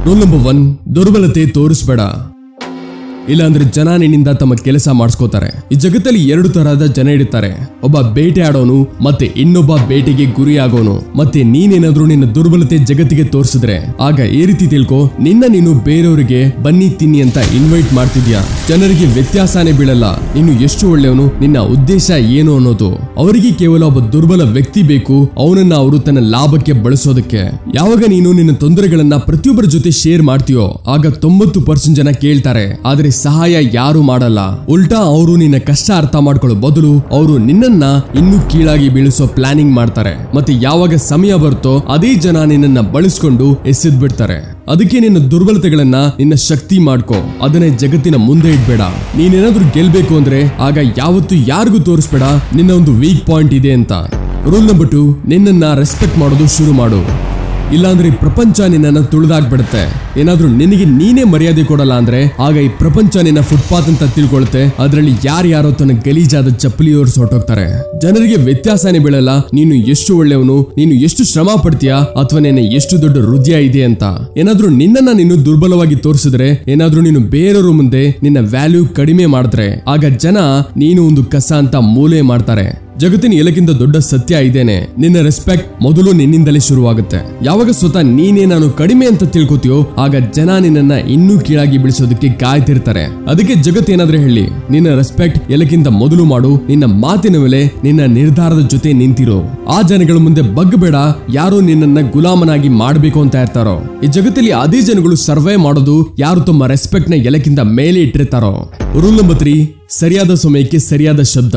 Rule number 1, ದುರ್ಬಲತೆ ತೋರಿಸಬೇಡ. ಇಲ್ಲಾಂದ್ರೆ ಜನ ನಿನ್ನಿಂದ ತಮ್ಮ ಕೆಲಸ ಮಾಡಿಸ್ಕೋತಾರೆ. ಈ ಜಗತ್ತಲ್ಲಿ 2 ತರಹದ ಜನ ಇರ್ತಾರೆ. ಒಬ್ಬ ಬೇಟೆ ಆಡೋನು ಮತ್ತೆ ಇನ್ನೊಬ್ಬ ಬೇಟೆಗೆ ಗುರಿಯಾಗೋನು. ಮತ್ತೆ ನೀನೇನಾದ್ರೂ ನಿನ್ನ ದುರ್ಬಲತೆ ಜಗತ್ತಿಗೆ ತೋರಿಸಿದ್ರೆ ಆಗ ಈ ರೀತಿ ತಿಳ್ಕೊ, ನೀನು ಬೇರೆಯವರಿಗೆ ಬನ್ನಿ ತಿನ್ನಿ ಅಂತ ಇನ್ವೈಟ್ ಮಾಡ್ತಿದ್ಯಾ. ಜನರಿಗೆ ವ್ಯತ್ಯಾಸನೇ ಬೀಳಲ್ಲ ನೀನು ಎಷ್ಟು ಒಳ್ಳೆಯವನು, ನಿನ್ನ ಉದ್ದೇಶ ಏನು ಅನ್ನೋದು. ಅವರಿಗೆ ಕೇವಲ ಒಬ್ಬ ದುರ್ಬಲ ವ್ಯಕ್ತಿ ಬೇಕು, ಅವನನ್ನ ಅವರು ತನ್ನ ಲಾಭಕ್ಕೆ ಬಳಸೋದಕ್ಕೆ. ಯಾವಾಗ ನೀನು ನಿನ್ನ ತೊಂದರೆಗಳನ್ನ ಪ್ರತಿಯೊಬ್ಬರ ಜೊತೆ ಶೇರ್ ಮಾಡ್ತೀಯೋ ಆಗ 90% ಜನ ಕೇಳ್ತಾರೆ, ಆದ್ರೆ ಸಹಾಯ ಯಾರು ಮಾಡಲ್ಲ. ಉಲ್ಟಾ ಅವರು ನಿನ್ನ ಕಷ್ಟ ಅರ್ಥ ಮಾಡ್ಕೊಳ್ಳೋ ಬದಲು ಅವರು ನಿನ್ನನ್ನ ಇನ್ನೂ ಕೀಳಾಗಿ ಬೀಳಿಸೋ ಪ್ಲಾನಿಂಗ್ ಮಾಡ್ತಾರೆ. ಮತ್ತೆ ಯಾವಾಗ ಸಮಯ ಬರುತ್ತೋ ಅದೇ ಜನ ನಿನ್ನನ್ನ ಬಳಸ್ಕೊಂಡು ಎಸೆದ್ ಬಿಡ್ತಾರೆ. ಅದಕ್ಕೆ ನಿನ್ನ ದುರ್ಬಲತೆಗಳನ್ನ ನಿನ್ನ ಶಕ್ತಿ ಮಾಡ್ಕೋ, ಅದನ್ನೇ ಜಗತ್ತಿನ ಮುಂದೆ ಇಡ್ಬೇಡ. ನೀನೇನಾದ್ರೂ ಗೆಲ್ಬೇಕು ಅಂದ್ರೆ ಆಗ ಯಾವತ್ತೂ ಯಾರಿಗೂ ತೋರಿಸ್ಬೇಡ ನಿನ್ನ ಒಂದು ವೀಕ್ ಪಾಯಿಂಟ್ ಇದೆ ಅಂತ. ರೂಲ್ ನಂಬರ್ 2, ನಿನ್ನನ್ನ ರೆಸ್ಪೆಕ್ಟ್ ಮಾಡೋದು ಶುರು ಮಾಡು. ಇಲ್ಲಾಂದ್ರೆ ಈ ಪ್ರಪಂಚ ನಿನ್ನನ್ನ ತುಳಿದಾಕ್ಬಿಡುತ್ತೆ. ಏನಾದ್ರೂ ನಿನಗೆ ನೀನೇ ಮರ್ಯಾದೆ ಕೊಡಲ್ಲ ಅಂದ್ರೆ ಆಗ ಈ ಪ್ರಪಂಚ ನಿನ್ನ ಫುಟ್ಪಾತ್ ಅಂತ ತಿಳ್ಕೊಳುತ್ತೆ. ಅದರಲ್ಲಿ ಯಾರ್ಯಾರೋ ತನ್ನ ಗಲೀಜಾದ ಚಪ್ಪಲಿ ಹೊರಟೋಗ್ತಾರೆ. ಜನರಿಗೆ ವ್ಯತ್ಯಾಸನೇ ಬೀಳಲ್ಲ ನೀನು ಎಷ್ಟು ಒಳ್ಳೆಯವನು, ನೀನು ಎಷ್ಟು ಶ್ರಮ ಪಡ್ತೀಯಾ ಅಥವಾ ನಿನ್ನ ಎಷ್ಟು ದೊಡ್ಡ ಹೃದಯ ಇದೆ ಅಂತ. ಏನಾದ್ರೂ ನಿನ್ನನ್ನ ನೀನು ದುರ್ಬಲವಾಗಿ ತೋರಿಸಿದ್ರೆ, ಏನಾದ್ರೂ ನೀನು ಬೇರೆಯವ್ರ ಮುಂದೆ ನಿನ್ನ ವ್ಯಾಲ್ಯೂ ಕಡಿಮೆ ಮಾಡಿದ್ರೆ ಆಗ ಜನ ನೀನು ಒಂದು ಕಸ ಅಂತ ಮೂಲೆ ಮಾಡ್ತಾರೆ. ಜಗತ್ತಿನ ಎಲ್ಲಕ್ಕಿಂತ ದೊಡ್ಡ ಸತ್ಯ ಇದೇನೆ, ನಿನ್ನ ರೆಸ್ಪೆಕ್ಟ್ ಮೊದಲು ನಿನ್ನಿಂದಲೇ ಶುರುವಾಗುತ್ತೆ. ಯಾವಾಗ ಸ್ವತಃ ನೀನೇ ನಾನು ಕಡಿಮೆ ಅಂತ ತಿಳ್ಕೊತೀಯೋ ಆಗ ಜನ ನಿನ್ನನ್ನ ಇನ್ನೂ ಕೀಳಾಗಿ ಬಿಡಿಸೋದಕ್ಕೆ ಕಾಯ್ತಿರ್ತಾರೆ. ಅದಕ್ಕೆ ಜಗತ್ತೇನಾದ್ರೆ ಹೇಳಿ, ನಿನ್ನ ರೆಸ್ಪೆಕ್ಟ್ ಎಲ್ಲಕ್ಕಿಂತ ಮೊದಲು ಮಾಡು. ನಿನ್ನ ಮಾತಿನ ಮೇಲೆ ನಿನ್ನ ನಿರ್ಧಾರದ ಜೊತೆ ನಿಂತಿರೋ. ಆ ಜನಗಳ ಮುಂದೆ ಬಗ್ಗಬೇಡ, ಯಾರೋ ನಿನ್ನನ್ನ ಗುಲಾಮನಾಗಿ ಮಾಡ್ಬೇಕು ಅಂತ ಇರ್ತಾರೋ. ಈ ಜಗತ್ತಲ್ಲಿ ಅದೇ ಜನಗಳು ಸರ್ವೈವ್ ಮಾಡೋದು ಯಾರು ತಮ್ಮ ರೆಸ್ಪೆಕ್ಟ್ ನ ಎಲ್ಲಕ್ಕಿಂತ ಮೇಲೆ ಇಟ್ಟಿರ್ತಾರೋ. ರೂಲ್ ನಂಬರ್ 3, ಸರಿಯಾದ ಸಮಯಕ್ಕೆ ಸರಿಯಾದ ಶಬ್ದ.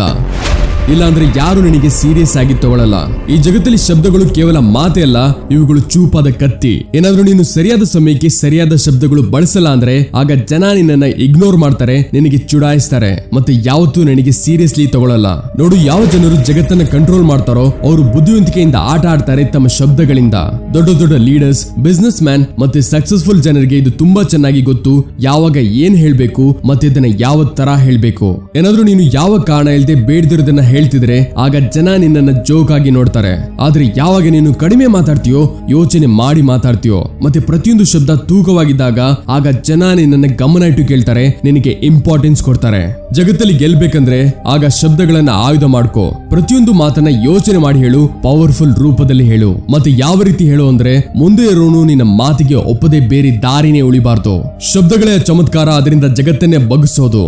ಇಲ್ಲಾಂದ್ರೆ ಯಾರು ನಿನಗೆ ಸೀರಿಯಸ್ ಆಗಿ ತಗೊಳ್ಳಲ್ಲ. ಈ ಜಗತ್ತಲ್ಲಿ ಶಬ್ದಗಳು ಕೇವಲ ಮಾತೇ ಅಲ್ಲ, ಇವುಗಳು ಚೂಪಾದ ಕತ್ತಿ. ಏನಾದ್ರೂ ನೀನು ಸರಿಯಾದ ಸಮಯಕ್ಕೆ ಸರಿಯಾದ ಶಬ್ದಗಳು ಬಳಸಲ್ಲ ಅಂದ್ರೆ ಆಗ ಜನ ನಿನ್ನನ್ನ ಇಗ್ನೋರ್ ಮಾಡ್ತಾರೆ, ನಿನಗೆ ಚುಡಾಯಿಸ್ತಾರೆ, ಮತ್ತೆ ಯಾವತ್ತೂ ನಿನಗೆ ಸೀರಿಯಸ್ಲಿ ತಗೊಳ್ಳಲ್ಲ. ನೋಡು, ಯಾವ ಜನರು ಜಗತ್ತನ್ನ ಕಂಟ್ರೋಲ್ ಮಾಡ್ತಾರೋ ಅವರು ಬುದ್ಧಿವಂತಿಕೆಯಿಂದ ಆಟ ಆಡ್ತಾರೆ ತಮ್ಮ ಶಬ್ದಗಳಿಂದ. ದೊಡ್ಡ ದೊಡ್ಡ ಲೀಡರ್ಸ್, ಬಿಸ್ನೆಸ್ ಮ್ಯಾನ್ ಮತ್ತೆ ಸಕ್ಸಸ್ಫುಲ್ ಜನರಿಗೆ ಇದು ತುಂಬಾ ಚೆನ್ನಾಗಿ ಗೊತ್ತು, ಯಾವಾಗ ಏನ್ ಹೇಳ್ಬೇಕು ಮತ್ತೆ ಇದನ್ನ ಯಾವ ತರ ಹೇಳ್ಬೇಕು. ಏನಾದ್ರೂ ನೀನು ಯಾವ ಕಾರಣ ಇಲ್ಲದೆ ಬೇಡದಿರೋದನ್ನ ಹೇಳ್ತಿದ್ರೆ ಆಗ ಜನ ನಿನ್ನನ್ನ ಜೋಕ್ ಆಗಿ ನೋಡ್ತಾರೆ. ಆದ್ರೆ ಯಾವಾಗ ನೀನು ಕಡಿಮೆ ಮಾತಾಡ್ತೀಯೋ, ಯೋಚನೆ ಮಾಡಿ ಮಾತಾಡ್ತೀಯೋ ಮತ್ತೆ ಪ್ರತಿಯೊಂದು ಶಬ್ದ ತೂಕವಾಗಿದ್ದಾಗ ಆಗ ಜನ ನಿನ್ನನ್ನ ಗಮನ ಇಟ್ಟು ಕೇಳ್ತಾರೆ, ನಿನಗೆ ಇಂಪಾರ್ಟೆನ್ಸ್ ಕೊಡ್ತಾರೆ. ಜಗತ್ತಲ್ಲಿ ಗೆಲ್ಬೇಕಂದ್ರೆ ಆಗ ಶಬ್ದಗಳನ್ನ ಆಯುಧ ಮಾಡ್ಕೋ. ಪ್ರತಿಯೊಂದು ಮಾತನ್ನ ಯೋಚನೆ ಮಾಡಿ ಹೇಳು, ಪವರ್ಫುಲ್ ರೂಪದಲ್ಲಿ ಹೇಳು. ಮತ್ತೆ ಯಾವ ರೀತಿ ಹೇಳು ಅಂದ್ರೆ ಮುಂದೆ ಇರೋನು ನಿನ್ನ ಮಾತಿಗೆ ಒಪ್ಪದೆ ಬೇರೆ ದಾರಿನೇ ಉಳಿಬಾರ್ದು. ಶಬ್ದಗಳೇ ಚಮತ್ಕಾರ, ಅದರಿಂದ ಜಗತ್ತನ್ನೇ ಬಗ್ಗಿಸೋದು.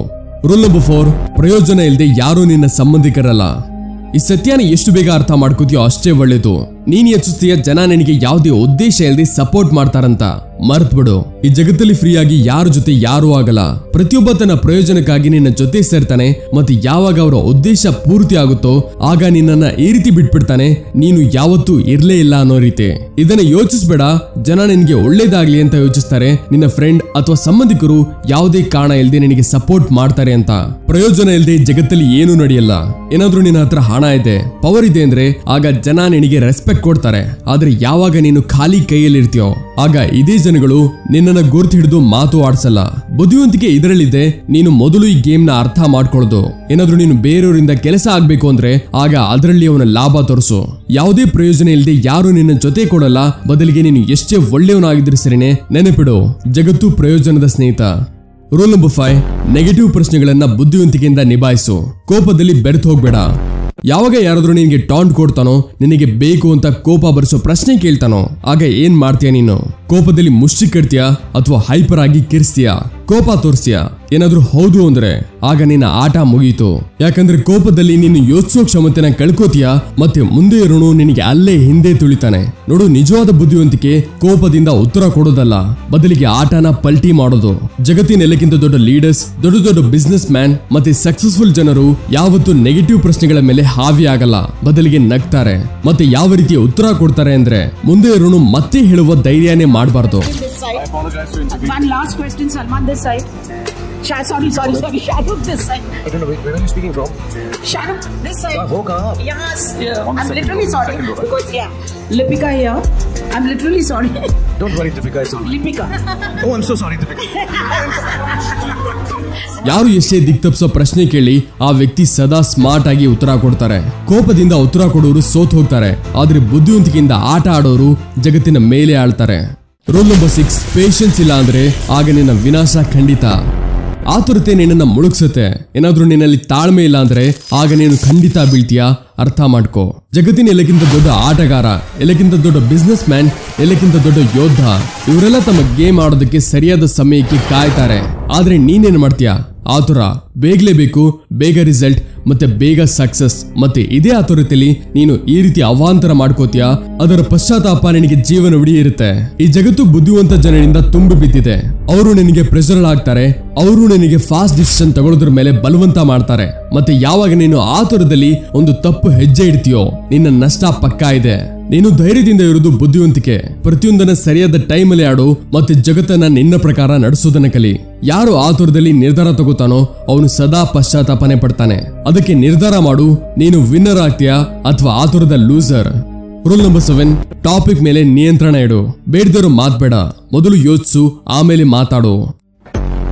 ರೂಲ್ ನಂಬರ್ 4, ಪ್ರಯೋಜನ ಇಲ್ಲದೆ ಯಾರೂ ನಿನ್ನ ಸಂಬಂಧಿಕರಲ್ಲ. ಈ ಸತ್ಯನ ಎಷ್ಟು ಬೇಗ ಅರ್ಥ ಮಾಡ್ಕೋತೀಯೋ ಅಷ್ಟೇ ಒಳ್ಳೇದು. ನೀನ್ ಯೋಚಿಸ್ತೀಯ ಜನ ನಿನಗೆ ಯಾವುದೇ ಉದ್ದೇಶ ಇಲ್ಲದೆ ಸಪೋರ್ಟ್ ಮಾಡ್ತಾರಂತ, ಮರ್ತ್ ಬಿಡು. ಈ ಜಗತ್ತಲ್ಲಿ ಫ್ರೀ ಆಗಿ ಯಾರ ಜೊತೆ ಯಾರೂ ಆಗಲ್ಲ. ಪ್ರತಿಯೊಬ್ಬ ತನ್ನ ಪ್ರಯೋಜನಕ್ಕಾಗಿ ನಿನ್ನ ಜೊತೆ ಸೇರ್ತಾನೆ, ಮತ್ತೆ ಯಾವಾಗ ಅವರ ಉದ್ದೇಶ ಪೂರ್ತಿ ಆಗುತ್ತೋ ಆಗ ನಿನ್ನನ್ನ ಈ ರೀತಿ ಬಿಟ್ಬಿಡ್ತಾನೆ, ನೀನು ಯಾವತ್ತೂ ಇರ್ಲೇ ಇಲ್ಲ ಅನ್ನೋ ರೀತಿ. ಇದನ್ನ ಯೋಚಿಸ್ಬೇಡ, ಜನ ನಿನ್ಗೆ ಒಳ್ಳೇದಾಗ್ಲಿ ಅಂತ ಯೋಚಿಸ್ತಾರೆ. ನಿನ್ನ ಫ್ರೆಂಡ್ ಅಥವಾ ಸಂಬಂಧಿಕರು ಯಾವುದೇ ಕಾರಣ ಇಲ್ಲದೆ ನಿನಗೆ ಸಪೋರ್ಟ್ ಮಾಡ್ತಾರೆ ಅಂತ. ಪ್ರಯೋಜನ ಇಲ್ಲದೆ ಜಗತ್ತಲ್ಲಿ ಏನು ನಡೆಯಲ್ಲ. ಏನಾದ್ರೂ ನಿನ್ನ ಹತ್ರ ಹಣ ಇದೆ, ಪವರ್ ಇದೆ ಅಂದ್ರೆ ಆಗ ಜನ ನಿನಗೆ ರೆಸ್ಪೆಕ್ಟ್ ಕೊಡ್ತಾರೆ. ಆದ್ರೆ ಯಾವಾಗ ನೀನು ಖಾಲಿ ಕೈಯಲ್ಲಿ ಇರ್ತೀಯೋ ಆಗ ಇದೇ ಜನಗಳು ನಿನ್ನನ್ನ ಗುರ್ತು ಹಿಡಿದು ಮಾತು ಆಡ್ಸಲ್ಲ. ಬುದ್ಧಿವಂತಿಕೆ ಇದರಲ್ಲಿದೆ, ನೀನು ಮೊದಲು ಈ ಗೇಮ್ ನ ಅರ್ಥ ಮಾಡ್ಕೊಳ್ಳೋದು. ಏನಾದ್ರೂ ನೀನು ಬೇರೆಯವರಿಂದ ಕೆಲಸ ಆಗ್ಬೇಕು ಅಂದ್ರೆ ಆಗ ಅದರಲ್ಲಿ ಅವನ ಲಾಭ ತೋರಿಸು. ಯಾವುದೇ ಪ್ರಯೋಜನ ಇಲ್ಲದೆ ಯಾರು ನಿನ್ನ ಜೊತೆ ಕೊಡಲ್ಲ, ಬದಲಿಗೆ ನೀನು ಎಷ್ಟೇ ಒಳ್ಳೆಯವನಾಗಿದ್ರೆ ಸರಿನೇ, ನೆನಪಿಡು ಜಗತ್ತು ಪ್ರಯೋಜನದ ಸ್ನೇಹಿತ. ರೂಲ್ ನಂಬರ್ 5, ನೆಗೆಟಿವ್ ಪ್ರಶ್ನೆಗಳನ್ನ ಬುದ್ಧಿವಂತಿಕೆಯಿಂದ ನಿಭಾಯಿಸು. ಕೋಪದಲ್ಲಿ ಬೆರೆತು ಹೋಗ್ಬೇಡ. ಯಾವಾಗ ಯಾರಾದ್ರೂ ನಿನಗೆ ಟಾಂಟ್ ಕೊಡ್ತಾನೋ, ನಿನಗೆ ಬೇಕು ಅಂತ ಕೋಪ ಬರಿಸೋ ಪ್ರಶ್ನೆ ಕೇಳ್ತಾನೋ ಆಗ ಏನ್ ಮಾಡ್ತೀಯ ನೀನು? ಕೋಪದಲ್ಲಿ ಮುಷ್ಟಿ ಕಟ್ತೀಯಾ ಅಥವಾ ಹೈಪರ್ ಆಗಿ ಕಿರ್ಸ್ತೀಯಾ? ಕೋಪ ತೋರಿಸ್ತೀಯಾ? ಏನಾದ್ರೂ ಹೌದು ಅಂದ್ರೆ ಆಗ ನಿನ್ನ ಆಟ ಮುಗೀತು. ಯಾಕಂದ್ರೆ ಕೋಪದಲ್ಲಿ ನೀನು ಯೋಚಿಸೋ ಕ್ಷಮತೆನ ಕಳ್ಕೋತೀಯಾ, ಮತ್ತೆ ಮುಂದೆ ಇರೋನು ನಿನಗೆ ಅಲ್ಲೇ ಹಿಂದೆ ತುಳಿತಾನೆ. ನೋಡು, ನಿಜವಾದ ಬುದ್ಧಿವಂತಿಕೆ ಕೋಪದಿಂದ ಉತ್ತರ ಕೊಡೋದಲ್ಲ, ಬದಲಿಗೆ ಆಟನ ಪಲ್ಟಿ ಮಾಡೋದು. ಜಗತ್ತಿನ ಎಲ್ಲಕ್ಕಿಂತ ದೊಡ್ಡ ಲೀಡರ್ಸ್, ದೊಡ್ಡ ದೊಡ್ಡ ಬಿಸ್ನೆಸ್ ಮ್ಯಾನ್ ಮತ್ತೆ ಸಕ್ಸಸ್ಫುಲ್ ಜನರು ಯಾವತ್ತೂ ನೆಗೆಟಿವ್ ಪ್ರಶ್ನೆಗಳ ಮೇಲೆ ಹಾವಿ ಆಗಲ್ಲ, ಬದಲಿಗೆ ನಗ್ತಾರೆ. ಮತ್ತೆ ಯಾವ ರೀತಿಯ ಉತ್ತರ ಕೊಡ್ತಾರೆ ಅಂದ್ರೆ ಮುಂದೆ ಇರೋನು ಮತ್ತೆ ಹೇಳುವ ಧೈರ್ಯನೇ ಮಾಡಬಾರ್ದು. One last question, Salman, this side. Sorry. Shahrukh, this side. I don't know, where are you speaking from? Shahrukh, this side. Yes. Yeah. I'm literally sorry. Because, Lipika here. I'm literally sorry. Don't worry, Deepika, it's all right. Lipika. Oh, I'm so sorry, Deepika. ಯಾರು ಎಷ್ಟೇ ದಿಕ್ತಪ್ಸೋ ಪ್ರಶ್ನೆ ಕೇಳಿ ಆ ವ್ಯಕ್ತಿ ಸದಾ smart ಆಗಿ ಉತ್ತರ ಕೊಡ್ತಾರೆ. ಕೋಪದಿಂದ ಉತ್ತರ ಕೊಡೋರು ಸೋತ್ ಹೋಗ್ತಾರೆ, ಆದ್ರೆ ಬುದ್ಧಿವಂತಿಕೆಯಿಂದ ಆಟ ಆಡೋರು ಜಗತ್ತಿನ ಮೇಲೆ ಆಳ್ತಾರೆ. ರೂಲ್ ನಂಬರ್ 6, ಪೇಷನ್ಸ್ ಇಲ್ಲ ಅಂದ್ರೆ ಆಗ ನಿನ್ನ ವಿನಾಶ ಖಂಡಿತ. ಆತುರತೆ ನಿನ್ನನ್ನು ಮುಳುಗ್ಸುತ್ತೆ. ಏನಾದ್ರೂ ನಿನ್ನಲ್ಲಿ ತಾಳ್ಮೆ ಇಲ್ಲ ಅಂದ್ರೆ ಆಗ ನೀನು ಖಂಡಿತ ಬೀಳ್ತೀಯ. ಅರ್ಥ ಮಾಡ್ಕೋ. ಜಗತ್ತಿನ ಎಲ್ಲಕ್ಕಿಂತ ದೊಡ್ಡ ಆಟಗಾರ, ಎಲ್ಲಕ್ಕಿಂತ ದೊಡ್ಡ ಬಿಸ್ನೆಸ್ ಮ್ಯಾನ್, ಎಲ್ಲಕ್ಕಿಂತ ದೊಡ್ಡ ಯೋಧ, ಇವರೆಲ್ಲ ತಮ್ಮ ಗೇಮ್ ಆಡೋದಕ್ಕೆ ಸರಿಯಾದ ಸಮಯಕ್ಕೆ ಕಾಯ್ತಾರೆ. ಆದ್ರೆ ನೀನೇನ್ ಮಾಡ್ತೀಯ? ಆತುರ, ಬೇಗಲೇ ಬೇಕು, ಬೇಗ ರಿಸಲ್ಟ್ ಮತ್ತೆ ಬೇಗ ಸಕ್ಸಸ್. ಮತ್ತೆ ಇದೇ ಆತುರತೆಯಲ್ಲಿ ನೀನು ಈ ರೀತಿ ಅವಾಂತರ ಮಾಡ್ಕೋತೀಯ. ಅದರ ಪಶ್ಚಾತ್ತಾಪ ನಿನಗೆ ಜೀವನವಿಡೀ ಇರುತ್ತೆ. ಈ ಜಗತ್ತು ಬುದ್ಧಿವಂತ ಜನರಿಂದ ತುಂಬಿ ಬಿದ್ದಿದೆ. ಅವರು ನಿನಗೆ ಪ್ರೆಷರ್ ಆಗ್ತಾರೆ. ಅವರು ನಿನಗೆ ಫಾಸ್ಟ್ ಡಿಸಿಷನ್ ತಗೊಳ್ಳೋದ್ರ ಮೇಲೆ ಬಲವಂತ ಮಾಡ್ತಾರೆ. ಮತ್ತೆ ಯಾವಾಗ ನೀನು ಆತುರದಲ್ಲಿ ಒಂದು ತಪ್ಪು ಹೆಜ್ಜೆ ಇಡ್ತೀಯೋ ನಿನ್ನ ನಷ್ಟ ಪಕ್ಕಾ ಇದೆ. ನೀನು ಧೈರ್ಯದಿಂದ ಇರುವುದು ಬುದ್ಧಿವಂತಿಕೆ. ಪ್ರತಿಯೊಂದನ್ನ ಸರಿಯಾದ ಟೈಮಲ್ಲಿ ಆಡು ಮತ್ತೆ ಜಗತ್ತನ್ನ ನಿನ್ನ ಪ್ರಕಾರ ನಡೆಸೋದನ್ನ ಕಲಿ. ಯಾರು ಆತುರದಲ್ಲಿ ನಿರ್ಧಾರ ತಗೋತಾನೋ ಅವನು ಸದಾ ಪಶ್ಚಾತ್ತಾಪನೆ ಪಡ್ತಾನೆ. ಅದಕ್ಕೆ ನಿರ್ಧಾರ ಮಾಡು, ನೀನು ವಿನ್ನರ್ ಆಗ್ತೀಯಾ ಅಥವಾ ಆತುರದ ಲೂಸರ್. ರೂಲ್ ನಂಬರ್ 7, ಟಾಪಿಕ್ ಮೇಲೆ ನಿಯಂತ್ರಣ ಇಡು. ಬೇಡದಿರೋ ಮಾತ್ಬೇಡ. ಮೊದಲು ಯೋಚಿಸು, ಆಮೇಲೆ ಮಾತಾಡು.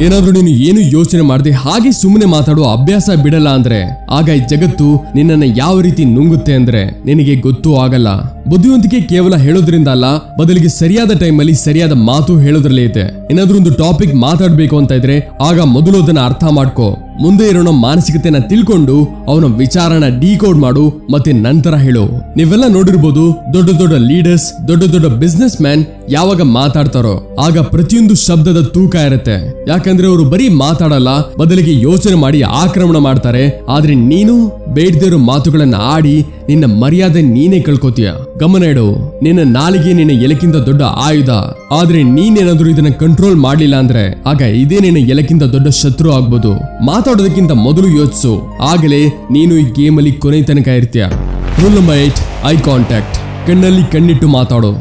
ಏನಾದ್ರೂ ನೀನು ಏನು ಯೋಚನೆ ಮಾಡದೆ ಹಾಗೆ ಸುಮ್ಮನೆ ಮಾತಾಡೋ ಅಭ್ಯಾಸ ಬಿಡಲ್ಲ ಅಂದ್ರೆ ಆಗ ಈ ಜಗತ್ತು ನಿನ್ನನ್ನ ಯಾವ ರೀತಿ ನುಂಗುತ್ತೆ ಅಂದ್ರೆ ನಿನಗೆ ಗೊತ್ತೂ ಆಗಲ್ಲ. ಬುದ್ಧಿವಂತಿಕೆ ಕೇವಲ ಹೇಳೋದ್ರಿಂದ ಅಲ್ಲ, ಬದಲಿಗೆ ಸರಿಯಾದ ಟೈಮಲ್ಲಿ ಸರಿಯಾದ ಮಾತು ಹೇಳೋದ್ರಲ್ಲೇ ಇದೆ. ಏನಾದ್ರೂ ಒಂದು ಟಾಪಿಕ್ ಮಾತಾಡ್ಬೇಕು ಅಂತ ಇದ್ರೆ ಆಗ ಮೊದಲು ಅದನ್ನ ಅರ್ಥ ಮಾಡ್ಕೋ. ಮುಂದೆ ಇರೋಣ ಮಾನಸಿಕತೆನ ತಿಳ್ಕೊಂಡು ಅವನ ವಿಚಾರನ ಡಿಕೋಡ್ ಮಾಡು ಮತ್ತೆ ನಂತರ ಹೇಳು. ನೀವೆಲ್ಲ ನೋಡಿರ್ಬೋದು, ದೊಡ್ಡ ದೊಡ್ಡ ಲೀಡರ್ಸ್, ದೊಡ್ಡ ದೊಡ್ಡ ಬಿಸ್ನೆಸ್ ಮ್ಯಾನ್ ಯಾವಾಗ ಮಾತಾಡ್ತಾರೋ ಆಗ ಪ್ರತಿಯೊಂದು ಶಬ್ದದ ತೂಕ ಇರುತ್ತೆ. ಯಾಕಂದ್ರೆ ಅವರು ಬರೀ ಮಾತಾಡಲ್ಲ, ಬದಲಿಗೆ ಯೋಚನೆ ಮಾಡಿ ಆಕ್ರಮಣ ಮಾಡ್ತಾರೆ. ಆದ್ರೆ ನೀನು ಬೇಡದಿರೋ ಮಾತುಗಳನ್ನ ಆಡಿ ನಿನ್ನ ಮರ್ಯಾದೆ ನೀನೇ ಕಳ್ಕೊತೀಯ. ಗಮನ ಇಡು, ನಿನ್ನ ನಾಲಿಗೆ ನಿನ್ನ ಎಲೆಕ್ಕಿಂತ ದೊಡ್ಡ ಆಯುಧ. ಆದ್ರೆ ನೀನೇನಾದ್ರೂ ಇದನ್ನ ಕಂಟ್ರೋಲ್ ಮಾಡ್ಲಿಲ್ಲ ಅಂದ್ರೆ ಆಗ ಇದೇ ನಿನ್ನ ಎಲೆಕ್ಕಿಂತ ದೊಡ್ಡ ಶತ್ರು ಆಗ್ಬೋದು. ಮಾತಾಡೋದಕ್ಕಿಂತ ಮೊದಲು ಯೋಚಿಸು, ಆಗಲೇ ನೀನು ಈ ಗೇಮ್ ಅಲ್ಲಿ ಕೊನೆ ತನಕ ಇರ್ತೀಯ. Rule number 8, eye contact. ಕಣ್ಣಲ್ಲಿ ಕಣ್ಣಿಟ್ಟು ಮಾತಾಡು.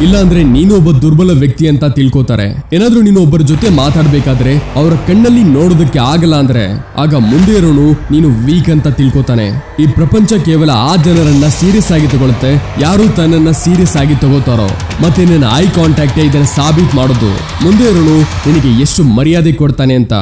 ಇಲ್ಲ ಅಂದ್ರೆ ನೀನು ಒಬ್ಬ ದುರ್ಬಲ ವ್ಯಕ್ತಿ ಅಂತ ತಿಳ್ಕೋತಾರೆ. ಏನಾದ್ರೂ ನೀನು ಒಬ್ಬರ ಜೊತೆ ಮಾತಾಡ್ಬೇಕಾದ್ರೆ ಅವರ ಕಣ್ಣಲ್ಲಿ ನೋಡೋದಕ್ಕೆ ಆಗಲ್ಲ ಅಂದ್ರೆ ಆಗ ಮುಂದೆ ಇರೋನು ನೀನು ವೀಕ್ ಅಂತ ತಿಳ್ಕೋತಾನೆ. ಈ ಪ್ರಪಂಚ ಕೇವಲ ಆ ಜನರನ್ನ ಸೀರಿಯಸ್ ಆಗಿ ತಗೊಳುತ್ತೆ ಯಾರು ತನ್ನನ್ನ ಸೀರಿಯಸ್ ಆಗಿ ತಗೋತಾರೋ. ಮತ್ತೆ ನಿನ್ನ ಐ ಕಾಂಟ್ಯಾಕ್ಟ್ ಇದನ್ನ ಸಾಬೀತ್ ಮಾಡೋದು. ಮುಂದೆ ಇರೋನು ನಿನಗೆ ಎಷ್ಟು ಮರ್ಯಾದೆ ಕೊಡ್ತಾನೆ ಅಂತ.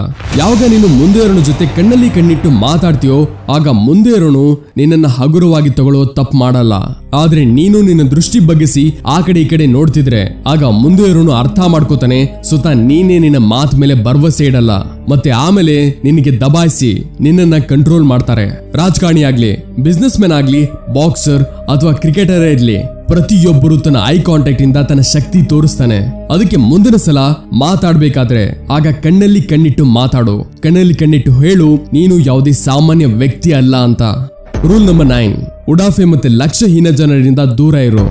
ಯಾವಾಗ ನೀನು ಮುಂದೆ ಇರೋನ ಜೊತೆ ಕಣ್ಣಲ್ಲಿ ಕಣ್ಣಿಟ್ಟು ಮಾತಾಡ್ತೀಯೋ ಆಗ ಮುಂದೆ ಇರೋನು ನಿನ್ನನ್ನ ಹಗುರವಾಗಿ ತಗೊಳ್ಳೋ ತಪ್ಪು ಮಾಡಲ್ಲ. ಆದ್ರೆ ನೀನು ನಿನ್ನ ದೃಷ್ಟಿ ಬಗ್ಗಿಸಿ ಆ ಕಡೆ ಈ ಕಡೆ ನೋಡ್ತಿದ್ರೆ ಆಗ ಮುಂದೆ ಇರೋನು ಅರ್ಥ ಮಾಡ್ಕೋತಾನೆ ಸ್ವತಃ ನೀನೇ ನಿನ್ನ ಮಾತ್ ಮೇಲೆ ಭರವಸೆ ಇಡಲ್ಲ. ಮತ್ತೆ ಆಮೇಲೆ ನಿನಗೆ ದಬಾಯಿಸಿ ನಿನ್ನನ್ನ ಕಂಟ್ರೋಲ್ ಮಾಡ್ತಾರೆ. ರಾಜಕಾರಣಿ ಆಗ್ಲಿ, ಬಿಸ್ನೆಸ್ ಮ್ಯಾನ್ ಆಗ್ಲಿ, ಬಾಕ್ಸರ್ ಅಥವಾ ಕ್ರಿಕೆಟರ್ ಇರ್ಲಿ, ಪ್ರತಿಯೊಬ್ಬರು ತನ್ನ ಐ ಕಾಂಟ್ಯಾಕ್ಟ್ ಇಂದ ತನ್ನ ಶಕ್ತಿ ತೋರಿಸ್ತಾನೆ. ಅದಕ್ಕೆ ಮುಂದಿನ ಸಲ ಮಾತಾಡ್ಬೇಕಾದ್ರೆ ಆಗ ಕಣ್ಣಲ್ಲಿ ಕಣ್ಣಿಟ್ಟು ಮಾತಾಡು. ಕಣ್ಣಲ್ಲಿ ಕಣ್ಣಿಟ್ಟು ಹೇಳು ನೀನು ಯಾವುದೇ ಸಾಮಾನ್ಯ ವ್ಯಕ್ತಿ ಅಲ್ಲ ಅಂತ. ರೂಲ್ ನಂಬರ್ 9, ಉಡಾಫೆ ಮತ್ತೆ ಲಕ್ಷ್ಯಹೀನ ಜನರಿಂದ ದೂರ ಇರು.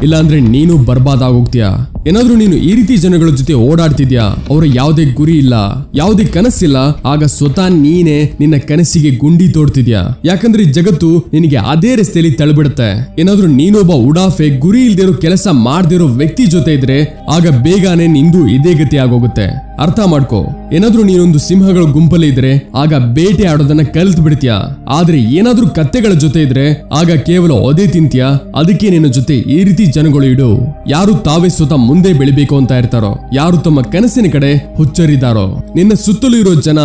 ಇಲ್ಲಾಂದ್ರೆ ನೀನು ಬರ್ಬಾದ್ ಆಗೋಗ್ತೀಯ. ಏನಾದ್ರೂ ನೀನು ಈ ರೀತಿ ಜನಗಳ ಜೊತೆ ಓಡಾಡ್ತಿದ್ಯಾ, ಅವರ ಯಾವುದೇ ಗುರಿ ಇಲ್ಲ, ಯಾವುದೇ ಕನಸಿಲ್ಲ, ಆಗ ಸ್ವತಃ ನೀನೇ ನಿನ್ನ ಕನಸಿಗೆ ಗುಂಡಿ ತೋಡ್ತಿದ್ಯಾ. ಯಾಕಂದ್ರೆ ಜಗತ್ತು ನಿನಗೆ ಅದೇ ರಸ್ತೆಯಲ್ಲಿ ತಳ್ಬಿಡುತ್ತೆ. ಏನಾದ್ರೂ ನೀನೊಬ್ಬ ಉಡಾಫೆ ಗುರಿ ಇಲ್ದಿರೋ ಕೆಲಸ ಮಾಡ್ದಿರೋ ವ್ಯಕ್ತಿ ಜೊತೆ ಇದ್ರೆ ಆಗ ಬೇಗನೆ ನಿಂದು ಇದೇ ಗತಿ ಆಗೋಗುತ್ತೆ. ಅರ್ಥ ಮಾಡ್ಕೋ. ಏನಾದ್ರೂ ನೀನೊಂದು ಸಿಂಹಗಳ ಗುಂಪಲ್ಲಿ ಇದ್ರೆ ಆಗ ಬೇಟೆ ಆಡೋದನ್ನ ಕಲ್ತ್ ಬಿಡ್ತೀಯ. ಆದ್ರೆ ಏನಾದ್ರೂ ಕತ್ತೆಗಳ ಜೊತೆ ಇದ್ರೆ ಆಗ ಕೇವಲ ಒದೆ ತಿಂತೀಯ. ಅದಕ್ಕೆ ನಿನ್ನ ಜೊತೆ ಈ ರೀತಿ ಜನಗಳು ಇಡು. ಯಾರು ತಾವೇ ಸ್ವತಃ ಮುಂದೆ ಬೆಳಿಬೇಕು ಅಂತ ಇರ್ತಾರೋ, ಯಾರು ತಮ್ಮ ಕನಸಿನ ಕಡೆ ಹುಚ್ಚರಿದ್ದಾರೋ. ನಿನ್ನ ಸುತ್ತಲೂ ಇರೋ ಜನ,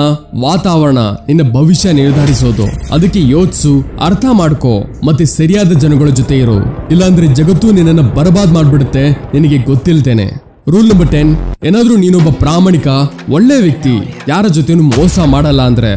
ವಾತಾವರಣ ನಿನ್ನ ಭವಿಷ್ಯ ನಿರ್ಧರಿಸೋದು. ಅದಕ್ಕೆ ಯೋಚಿಸು, ಅರ್ಥ ಮಾಡ್ಕೋ ಮತ್ತೆ ಸರಿಯಾದ ಜನಗಳ ಜೊತೆ ಇರು. ಇಲ್ಲಾಂದ್ರೆ ಜಗತ್ತು ನಿನ್ನನ್ನ ಬರ್ಬಾದ್ ಮಾಡ್ಬಿಡುತ್ತೆ, ನಿನಗೆ ಗೊತ್ತಿಲ್ತೇನೆ. ರೂಲ್ ನಂಬರ್ 10, ಏನಾದ್ರೂ ನೀನೊಬ್ಬ ಪ್ರಾಮಾಣಿಕ ಒಳ್ಳೆ ವ್ಯಕ್ತಿ, ಯಾರ ಜೊತೆನೂ ಮೋಸ ಮಾಡಲ್ಲ ಅಂದ್ರೆ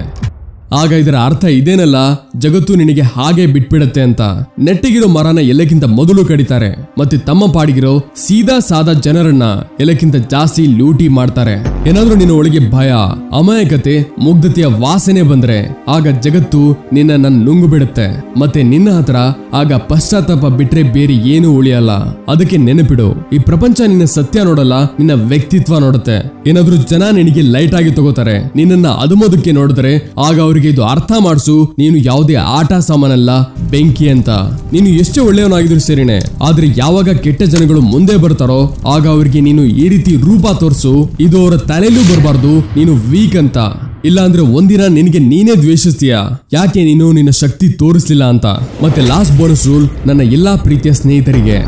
ಆಗ ಇದರ ಅರ್ಥ ಇದೇನಲ್ಲ, ಜಗತ್ತು ನಿನಗೆ ಹಾಗೆ ಬಿಟ್ಬಿಡತ್ತೆ ಅಂತ. ನೆಟ್ಟಿಗಿರೋ ಮರನ ಎಲ್ಲಕ್ಕಿಂತ ಮೊದಲು ಕಡಿತಾರೆ ಮತ್ತೆ ತಮ್ಮ ಪಾಡಿಗಿರೋ ಸೀದಾ ಸಾದಾ ಜನರನ್ನ ಎಲ್ಲಕ್ಕಿಂತ ಜಾಸ್ತಿ ಲೂಟಿ ಮಾಡ್ತಾರೆ. ಏನಾದ್ರೂ ನಿನ್ನ ಒಳಗೆ ಭಯ, ಅಮಾಯಕತೆ, ಮುಗ್ಧತೆಯ ವಾಸನೆ ಬಂದ್ರೆ ಆಗ ಜಗತ್ತು ನಿನ್ನ ನುಂಗು ಬಿಡುತ್ತೆ. ಮತ್ತೆ ನಿನ್ನ ಹತ್ರ ಆಗ ಪಶ್ಚಾತ್ತಾಪ ಬಿಟ್ರೆ ಬೇರೆ ಏನೂ ಉಳಿಯಲ್ಲ. ಅದಕ್ಕೆ ನೆನಪಿಡು, ಈ ಪ್ರಪಂಚ ನಿನ್ನ ಸತ್ಯ ನೋಡಲ್ಲ, ನಿನ್ನ ವ್ಯಕ್ತಿತ್ವ ನೋಡುತ್ತೆ. ಏನಾದ್ರೂ ಜನ ನಿನಗೆ ಲೈಟ್ ಆಗಿ ತಗೋತಾರೆ, ನಿನ್ನನ್ನ ಅದುಮೋದಕ್ಕೆ ನೋಡಿದ್ರೆ ಆಗ ಅವ್ರಿಗೆ ಇದು ಅರ್ಥ ಮಾಡಿಸು, ನೀನು ಯಾವುದೇ ಆಟ ಸಾಮಾನಲ್ಲ, ಬೆಂಕಿ ಅಂತ. ನೀನು ಎಷ್ಟೇ ಒಳ್ಳೆಯವನಾಗಿದ್ರು ಸೇರಿನೆ, ಆದ್ರೆ ಯಾವಾಗ ಕೆಟ್ಟ ಜನಗಳು ಮುಂದೆ ಬರ್ತಾರೋ ಆಗ ಅವರಿಗೆ ನೀನು ಈ ರೀತಿ ರೂಪ ತೋರಿಸು. ಇದು ಅವರ ತಲೆಯಲ್ಲೂ ಬರಬಾರ್ದು ನೀನು ವೀಕ್ ಅಂತ. ಇಲ್ಲ ಅಂದ್ರೆ ಒಂದಿನ ನಿನಗೆ ನೀನೇ ದ್ವೇಷಿಸ್ತೀಯ, ಯಾಕೆ ನೀನು ನಿನ್ನ ಶಕ್ತಿ ತೋರಿಸ್ಲಿಲ್ಲ ಅಂತ. ಮತ್ತೆ ಲಾಸ್ಟ್ ಬೋನಸ್ ರೂಲ್ ನನ್ನ ಎಲ್ಲಾ ಪ್ರೀತಿಯ ಸ್ನೇಹಿತರಿಗೆ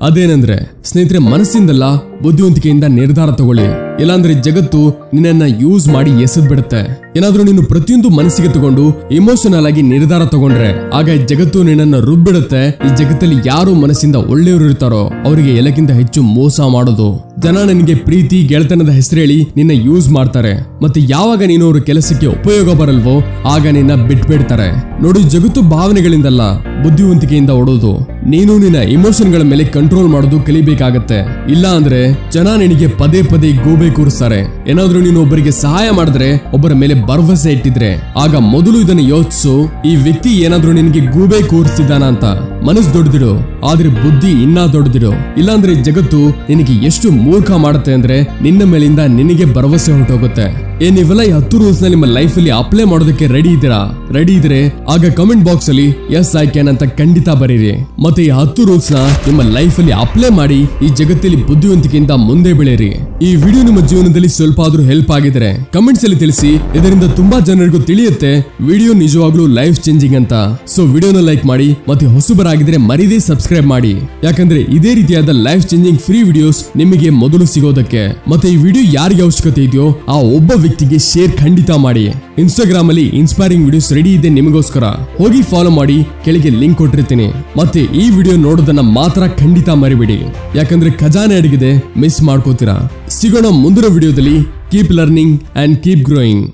ಅದೇನಂದ್ರೆ, ಸ್ನೇಹಿತರೆ, ಮನಸ್ಸಿಂದಲ್ಲ ಬುದ್ಧಿವಂತಿಕೆಯಿಂದ ನಿರ್ಧಾರ ತಗೊಳ್ಳಿ. ಇಲ್ಲಾಂದ್ರೆ ಜಗತ್ತು ನಿನ್ನನ್ನ ಯೂಸ್ ಮಾಡಿ ಎಸೆದ್ ಬಿಡುತ್ತೆ. ಏನಾದ್ರೂ ನೀನು ಪ್ರತಿಯೊಂದು ಮನಸ್ಸಿಗೆ ತಗೊಂಡು ಇಮೋಷನಲ್ ಆಗಿ ನಿರ್ಧಾರ ತಗೊಂಡ್ರೆ ಆಗ ಈ ಜಗತ್ತು ನಿನ್ನನ್ನು ರುಬ್ಬಿಡುತ್ತೆ. ಈ ಜಗತ್ತಲ್ಲಿ ಯಾರು ಮನಸ್ಸಿಂದ ಒಳ್ಳೆಯವರು ಇರ್ತಾರೋ ಅವರಿಗೆ ಎಲ್ಲಕ್ಕಿಂತ ಹೆಚ್ಚು ಮೋಸ ಮಾಡೋದು. ಜನ ನಿನಗೆ ಪ್ರೀತಿ ಗೆಳೆತನದ ಹೆಸರು ಹೇಳಿ ನಿನ್ನ ಯೂಸ್ ಮಾಡ್ತಾರೆ. ಮತ್ತೆ ಯಾವಾಗ ನೀನು ಅವ್ರ ಕೆಲಸಕ್ಕೆ ಉಪಯೋಗ ಬರಲ್ವೋ ಆಗ ನಿನ್ನ ಬಿಟ್ಬಿಡ್ತಾರೆ. ನೋಡಿ, ಜಗತ್ತು ಭಾವನೆಗಳಿಂದಲ್ಲ ಬುದ್ಧಿವಂತಿಕೆಯಿಂದ ಓಡೋದು. ನೀನು ನಿನ್ನ ಇಮೋಷನ್ಗಳ ಮೇಲೆ ಕಂಟ್ರೋಲ್ ಮಾಡೋದು ಕಲಿಬೇಕಾಗತ್ತೆ. ಇಲ್ಲ ಅಂದ್ರೆ ಜನ ನಿನಗೆ ಪದೇ ಪದೇ ಗೂಬೆ ಕೂರಿಸ್ತಾರೆ. ಏನಾದ್ರೂ ನೀನು ಒಬ್ಬರಿಗೆ ಸಹಾಯ ಮಾಡಿದ್ರೆ, ಒಬ್ಬರ ಮೇಲೆ ಭರವಸೆ ಇಟ್ಟಿದ್ರೆ, ಆಗ ಮೊದಲು ಇದನ್ನು ಯೋಚಿಸು, ಈ ವ್ಯಕ್ತಿ ಏನಾದ್ರೂ ನಿನಗೆ ಗೂಬೆ ಕೂರಿಸ್ತಿದ್ದಾನ ಅಂತ. ಮನಸ್ಸು ದೊಡ್ಡದಿಡು, ಆದ್ರೆ ಬುದ್ಧಿ ಇನ್ನ ದೊಡ್ಡದಿಡು. ಇಲ್ಲಾಂದ್ರೆ ಜಗತ್ತು ನಿನಗೆ ಎಷ್ಟು ಮೂರ್ಖ ಮಾಡುತ್ತೆ ಅಂದ್ರೆ ನಿನ್ನ ಮೇಲಿಂದ ನಿನಗೆ ಭರವಸೆ ಹೊರಟೋಗುತ್ತೆ. ನೀವೆಲ್ಲ ಈ 10 ರೂಲ್ಸ್ ನ ನಿಮ್ಮ ಲೈಫ್ ಅಲ್ಲಿ ಅಪ್ಲೈ ಮಾಡೋದಕ್ಕೆ ರೆಡಿ ಇದ್ದೀರಾ? ರೆಡಿ ಇದ್ರೆ ಆಗ ಕಮೆಂಟ್ ಬಾಕ್ಸ್ ಅಲ್ಲಿ ಎಸ್ ಐ ಕ್ಯಾನ್ ಅಂತ ಖಂಡಿತ ಬರೀರಿ. ಮತ್ತೆ ಈ 10 ರೂಲ್ಸ್ ನ ನಿಮ್ಮ ಲೈಫ್ ಅಲ್ಲಿ ಅಪ್ಲೈ ಮಾಡಿ ಈ ಜಗತ್ತಲ್ಲಿ ಬುದ್ಧಿವಂತಿಕೆಯಿಂದ ಮುಂದೆ ಬೆಳೆಯಿರಿ. ಈ ವಿಡಿಯೋ ನಿಮ್ಮ ಜೀವನದಲ್ಲಿ ಸ್ವಲ್ಪ ಆದ್ರೂ ಹೆಲ್ಪ್ ಆಗಿದ್ರೆ ಕಮೆಂಟ್ಸ್ ಅಲ್ಲಿ ತಿಳಿಸಿ. ಇದರಿಂದ ತುಂಬಾ ಜನರಿಗೂ ತಿಳಿಯುತ್ತೆ ವಿಡಿಯೋ ನಿಜವಾಗ್ಲೂ ಲೈಫ್ ಚೇಂಜಿಂಗ್ ಅಂತ. ಸೊ ವಿಡಿಯೋನ ಲೈಕ್ ಮಾಡಿ, ಮತ್ತೆ ಹೊಸಬರಾಗಿದ್ರೆ ಮರೀದೇ ಸಬ್ಸ್ಕ್ರೈಬ್ ಮಾಡಿ. ಯಾಕಂದ್ರೆ ಇದೇ ರೀತಿಯಾದ ಲೈಫ್ ಚೇಂಜಿಂಗ್ ಫ್ರೀ ವಿಡಿಯೋಸ್ ನಿಮಗೆ ಮೊದಲು ಸಿಗೋದಕ್ಕೆ. ಮತ್ತೆ ಈ ವಿಡಿಯೋ ಯಾರಿಗೆ ಅವಶ್ಯಕತೆ ಇದೆಯೋ ಆ ಒಬ್ಬ ವ್ಯಕ್ತಿಗೆ ಶೇರ್ ಖಂಡಿತ ಮಾಡಿ. ಇನ್ಸ್ಟಾಗ್ರಾಮ್ ಅಲ್ಲಿ ಇನ್ಸ್ಪೈರಿಂಗ್ ವಿಡಿಯೋಸ್ ರೆಡಿ ಇದೆ ನಿಮಗೋಸ್ಕರ, ಹೋಗಿ ಫಾಲೋ ಮಾಡಿ, ಕೆಳಗೆ ಲಿಂಕ್ ಕೊಟ್ಟಿರ್ತೀನಿ. ಮತ್ತೆ ಈ ವಿಡಿಯೋ ನೋಡೋದನ್ನ ಮಾತ್ರ ಖಂಡಿತ ಮರಿಬೇಡಿ, ಯಾಕಂದ್ರೆ ಖಜಾನೆ ಅಡಗಿದೆ, ಮಿಸ್ ಮಾಡ್ಕೋತೀರಾ. ಸಿಗೋಣ ಮುಂದಿನ ವಿಡಿಯೋದಲ್ಲಿ. Keep learning and keep growing.